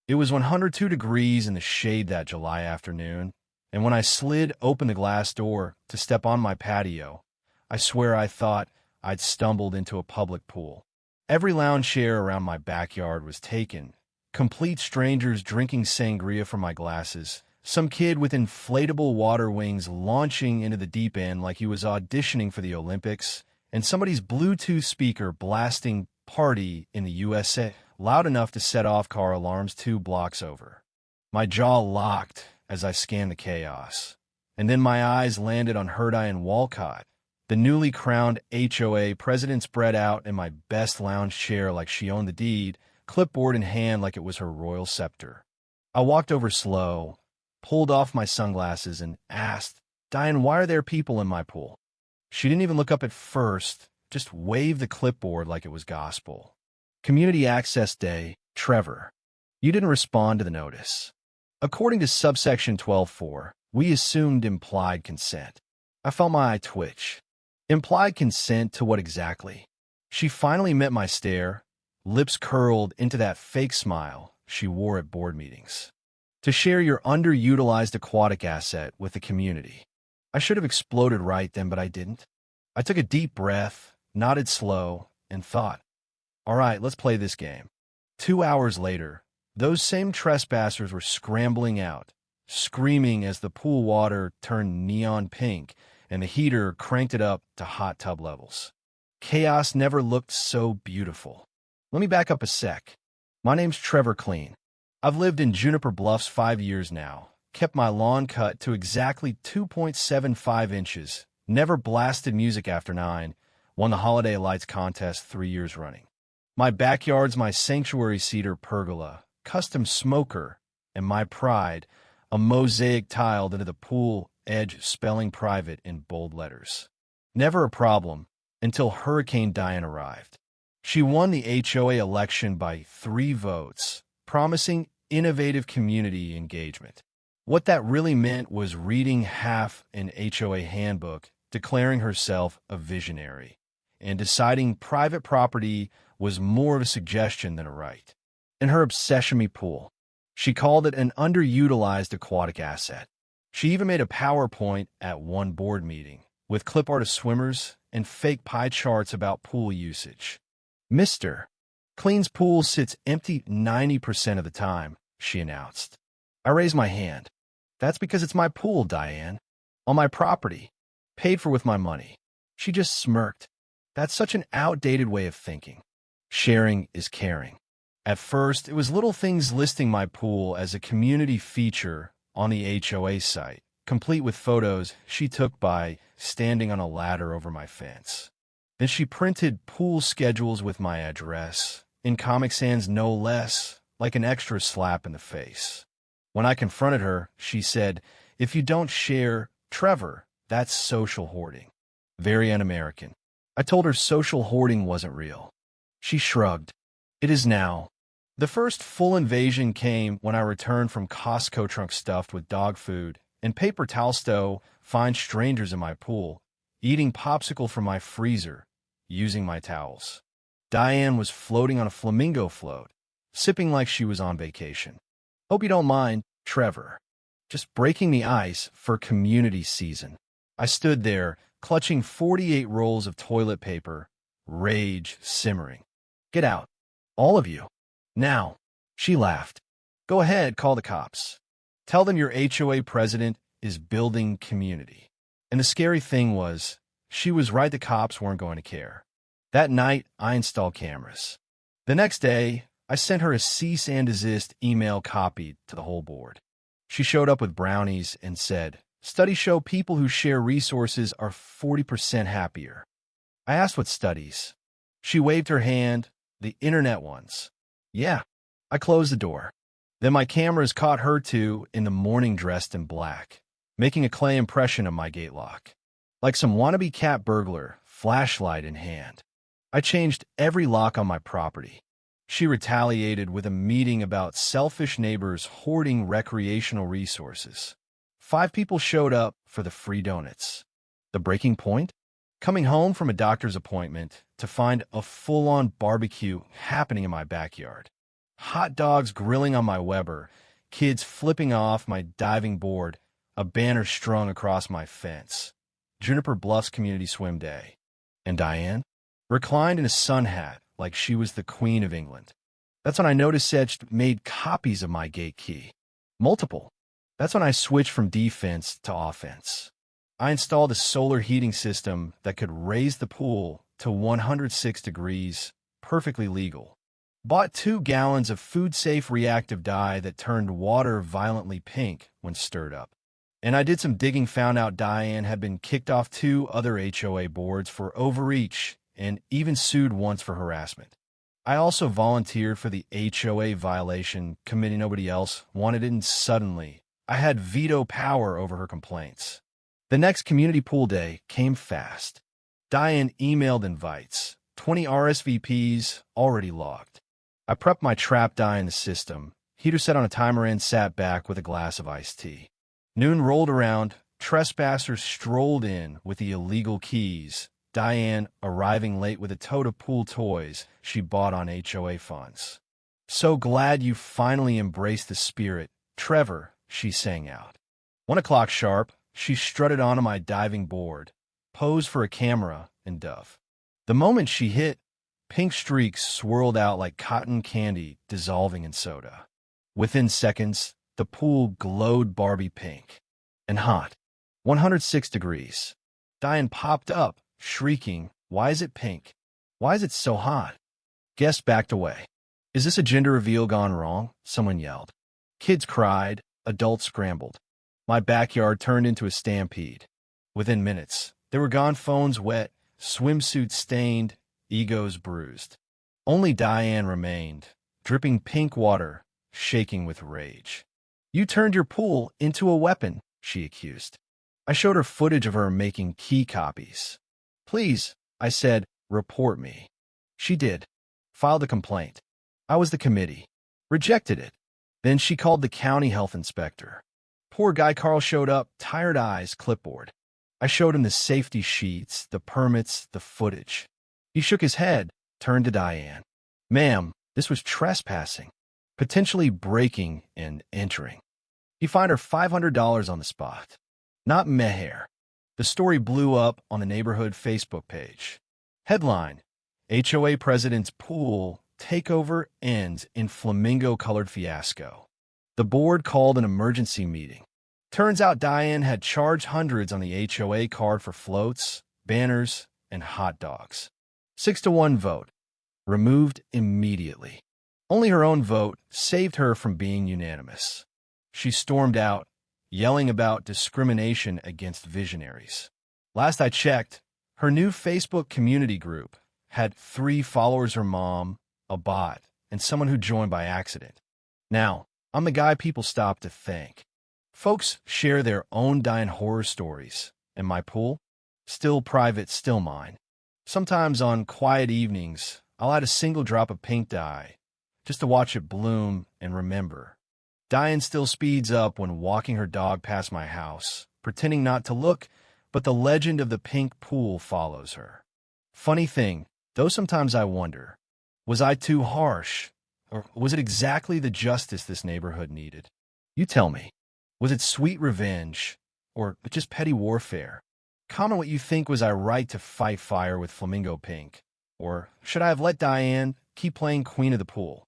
It was 102 degrees in the shade that July afternoon, and when I slid open the glass door to step on my patio, I swear I thought I'd stumbled into a public pool. Every lounge chair around my backyard was taken, complete strangers drinking sangria from my glasses, some kid with inflatable water wings launching into the deep end like he was auditioning for the Olympics, and somebody's Bluetooth speaker blasting "Party in the USA" loud enough to set off car alarms 2 blocks over. My jaw locked as I scanned the chaos, and then my eyes landed on Herdian Walcott, the newly crowned HOA president, spread out in my best lounge chair like she owned the deed, clipboard in hand like it was her royal scepter. I walked over slow, pulled off my sunglasses, and asked, "Diane, why are there people in my pool?" She didn't even look up at first, just waved the clipboard like it was gospel. "Community Access Day, Trevor." You didn't respond to the notice. According to subsection 12.4, we assumed implied consent. I felt my eye twitch. Implied consent to what exactly? She finally met my stare, lips curled into that fake smile she wore at board meetings. To share your underutilized aquatic asset with the community. I should have exploded right then, but I didn't. I took a deep breath, nodded slow, and thought, all right, let's play this game. 2 hours later, those same trespassers were scrambling out, screaming as the pool water turned neon pink and the heater cranked it up to hot tub levels. Chaos never looked so beautiful. Let me back up a sec. My name's Trevor Clean. I've lived in Juniper Bluffs 5 years now, kept my lawn cut to exactly 2.75 inches, never blasted music after 9, won the Holiday Lights contest 3 years running. My backyard's my sanctuary cedar pergola, custom smoker, and my pride, a mosaic tiled into the pool edge spelling private in bold letters. Never a problem until Hurricane Diane arrived. She won the HOA election by 3 votes, promising innovative community engagement. What that really meant was reading half an HOA handbook, declaring herself a visionary, and deciding private property was more of a suggestion than a right. In her obsession me pool, she called it an underutilized aquatic asset. She even made a PowerPoint at one board meeting with clip art of swimmers and fake pie charts about pool usage. Mr. Clean's pool sits empty 90% of the time, she announced. I raised my hand. That's because it's my pool, Diane. On my property. Paid for with my money. She just smirked. That's such an outdated way of thinking. Sharing is caring. At first, it was little things listing my pool as a community feature on the HOA site, complete with photos she took by standing on a ladder over my fence. Then she printed pool schedules with my address, in Comic Sans no less, like an extra slap in the face. When I confronted her, she said, "If you don't share, Trevor, that's social hoarding." Very un-American. I told her social hoarding wasn't real. She shrugged. It is now. The first full invasion came when I returned from Costco trunk stuffed with dog food and paper towel to find strangers in my pool, eating popsicle from my freezer, using my towels. Diane was floating on a flamingo float, sipping like she was on vacation. Hope you don't mind, Trevor. Just breaking the ice for community season. I stood there, clutching 48 rolls of toilet paper, rage simmering. Get out. All of you. Now. She laughed. Go ahead, call the cops. Tell them your HOA president is building community. And the scary thing was, she was right, the cops weren't going to care. That night, I installed cameras. The next day, I sent her a cease and desist email copied to the whole board. She showed up with brownies and said, "Studies show people who share resources are 40% happier." I asked what studies. She waved her hand, "The internet ones." Yeah. I closed the door. Then my cameras caught her too in the morning dressed in black, making a clay impression of my gate lock. Like some wannabe cat burglar, flashlight in hand. I changed every lock on my property. She retaliated with a meeting about selfish neighbors hoarding recreational resources. 5 people showed up for the free donuts. The breaking point? Coming home from a doctor's appointment to find a full-on barbecue happening in my backyard. Hot dogs grilling on my Weber, kids flipping off my diving board, a banner strung across my fence. Juniper Bluffs Community Swim Day. And Diane? Reclined in a sun hat like she was the Queen of England. That's when I noticed Sedge made copies of my gate key. Multiple. That's when I switched from defense to offense. I installed a solar heating system that could raise the pool to 106 degrees, perfectly legal. Bought 2 gallons of food-safe reactive dye that turned water violently pink when stirred up. And I did some digging, found out Diane had been kicked off 2 other HOA boards for overreach and even sued once for harassment. I also volunteered for the HOA violation committee. Nobody else wanted it, and suddenly I had veto power over her complaints. The next community pool day came fast. Diane emailed invites, 20 RSVPs already logged. I prepped my trap dye in the system, heater set on a timer, and sat back with a glass of iced tea. Noon rolled around, trespassers strolled in with the illegal keys, Diane arriving late with a tote of pool toys she bought on HOA funds. "So glad you finally embraced the spirit, Trevor," she sang out. 1 o'clock sharp, she strutted onto my diving board, posed for a camera, and dove. The moment she hit, pink streaks swirled out like cotton candy dissolving in soda. Within seconds, the pool glowed Barbie pink. And hot. 106 degrees. Diane popped up, shrieking, "Why is it pink? Why is it so hot?" Guests backed away. "Is this a gender reveal gone wrong?" someone yelled. Kids cried, adults scrambled. My backyard turned into a stampede. Within minutes, they were gone, phones wet, swimsuits stained, egos bruised. Only Diane remained, dripping pink water, shaking with rage. "You turned your pool into a weapon," she accused. I showed her footage of her making key copies. "Please," I said, "report me." She did. Filed a complaint. I was the committee. Rejected it. Then she called the county health inspector. Poor guy Carl showed up, tired eyes, clipboard. I showed him the safety sheets, the permits, the footage. He shook his head, turned to Diane. "Ma'am, this was trespassing, potentially breaking and entering." He fined her $500 on the spot. Not meher. The story blew up on the neighborhood Facebook page. Headline: HOA President's Pool Takeover Ends in Flamingo-Colored Fiasco. The board called an emergency meeting. Turns out Diane had charged hundreds on the HOA card for floats, banners, and hot dogs. 6-1 vote. Removed immediately. Only her own vote saved her from being unanimous. She stormed out, yelling about discrimination against visionaries. Last I checked, her new Facebook community group had 3 followers: her mom, a bot, and someone who joined by accident. Now, I'm the guy people stop to thank. Folks share their own Diane horror stories, and my pool? Still private, still mine. Sometimes on quiet evenings, I'll add a single drop of pink dye, just to watch it bloom and remember. Diane still speeds up when walking her dog past my house, pretending not to look, but the legend of the pink pool follows her. Funny thing, though, sometimes I wonder, was I too harsh? Or was it exactly the justice this neighborhood needed? You tell me. Was it sweet revenge? Or just petty warfare? Comment what you think. Was I right to fight fire with flamingo pink? Or should I have let Diane keep playing Queen of the Pool?